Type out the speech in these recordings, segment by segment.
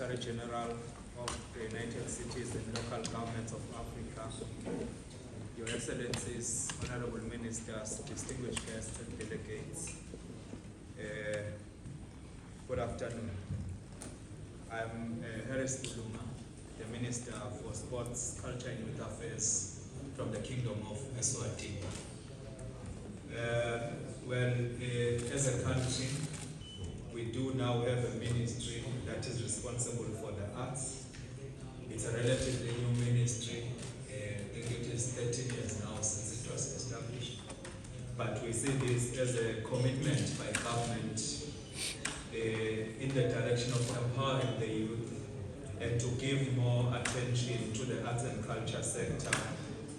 Secretary General of the United Cities and Local Governments of Africa, Your Excellencies, Honorable Ministers, distinguished guests and delegates, good afternoon. I'm Harris Tuluma, the Minister for Sports, Culture and Youth Affairs from the Kingdom of Eswatini. As a country, we do now have a ministry that is responsible for the arts. It's a relatively new ministry. I think it is 13 years now since it was established. But we see this as a commitment by government in the direction of empowering the youth and to give more attention to the arts and culture sector,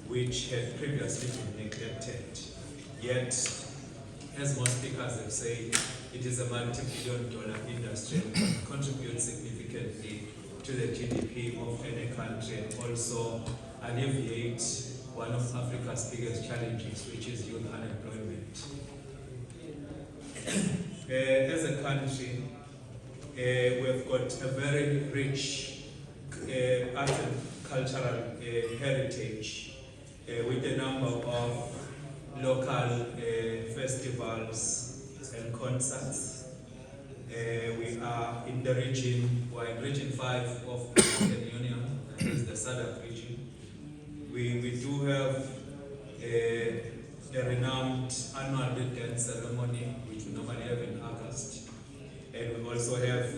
which had previously been neglected. Yet, as most speakers have said, it is a multi-billion-dollar industry and contributes significantly to the GDP of any country and also alleviate one of Africa's biggest challenges, which is youth unemployment. As a country, we've got a very rich art and cultural heritage with a number of local festivals and concerts. We are in the region, we're in region 5 of the African Union, that is the SADC region. We do have a renowned annual dance ceremony, which we normally have in August. And we also have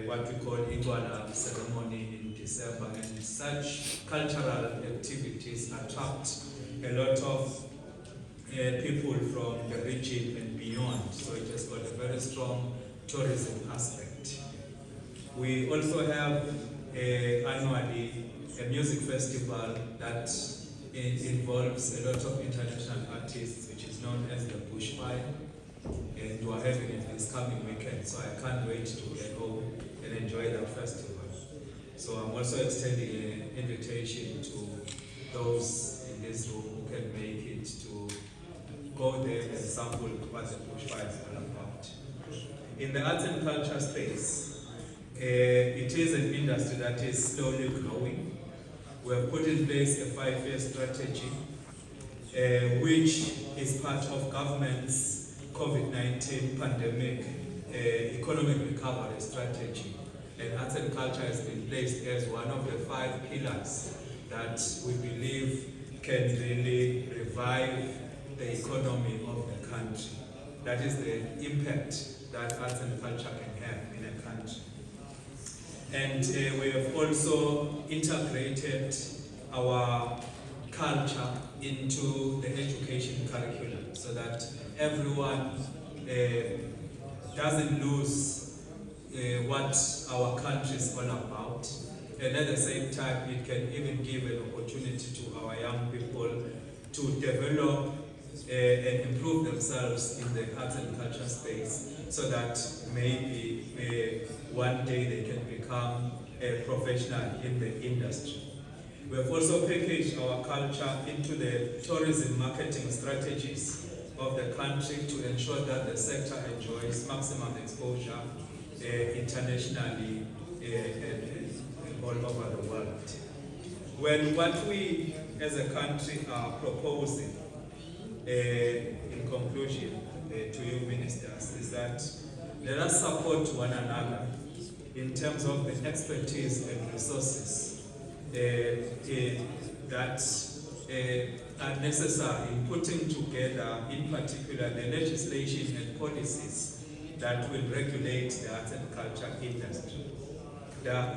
what we call Iguana ceremony in December. And such cultural activities attract a lot of people from the region and beyond, so it has got a very strong tourism aspect. We also have annually a music festival that involves a lot of international artists, which is known as the Bushfire, and we are having it this coming weekend, so I can't wait to get home and enjoy that festival. So I'm also extending an invitation to those in this room who can make it to go there and sample what the bushfire is all about. In the arts and culture space, it is an industry that is slowly growing. We have put in place a 5-year strategy, which is part of government's COVID-19 pandemic economic recovery strategy. And arts and culture has been placed as one of the 5 pillars that we believe can really revive the economy of the country. That is the impact that arts and culture can have in a country. And we have also integrated our culture into the education curriculum so that everyone doesn't lose what our country is all about. And at the same time, it can even give an opportunity to our young people to develop and improve themselves in the arts and culture space so that maybe one day they can become a professional in the industry. We have also packaged our culture into the tourism marketing strategies of the country to ensure that the sector enjoys maximum exposure internationally and all over the world. Well, what we as a country are proposing in conclusion to you ministers is that let us support one another in terms of the expertise and resources that are necessary in putting together, in particular, the legislation and policies that will regulate the arts and culture industry. There are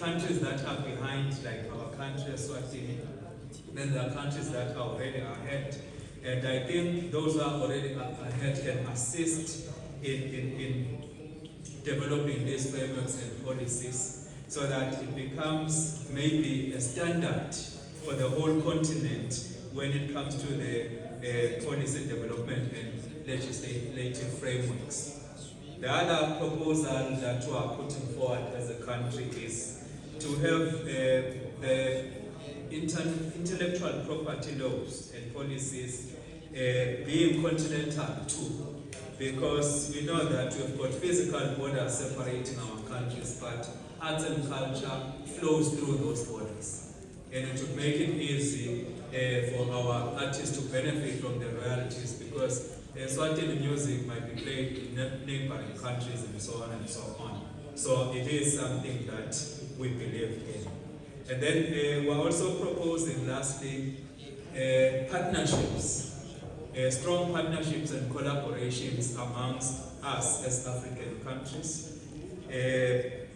countries that are behind, like our country, Eswatini. Then there are countries that are already ahead. And I think those who are already ahead can assist in developing these frameworks and policies so that it becomes maybe a standard for the whole continent when it comes to the policy development and legislative frameworks. The other proposal that we are putting forward as a country is to have the intellectual property laws and policies being continental too, because we know that we've got physical borders separating our countries, but arts and culture flows through those borders. And it would make it easy for our artists to benefit from the royalties, because Eswatini music might be played in neighboring countries and so on and so on. So it is something that we believe in. And then we're also proposing, lastly, partnerships, strong partnerships and collaborations amongst us as African countries.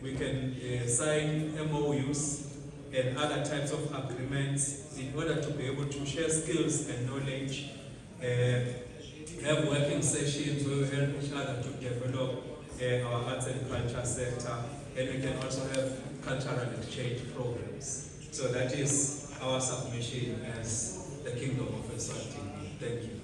We can sign MOUs and other types of agreements in order to be able to share skills and knowledge, have working sessions where we help each other to develop our arts and culture sector, and we can also have cultural exchange programs. So that is our submission as the Kingdom of Eswatini. Thank you.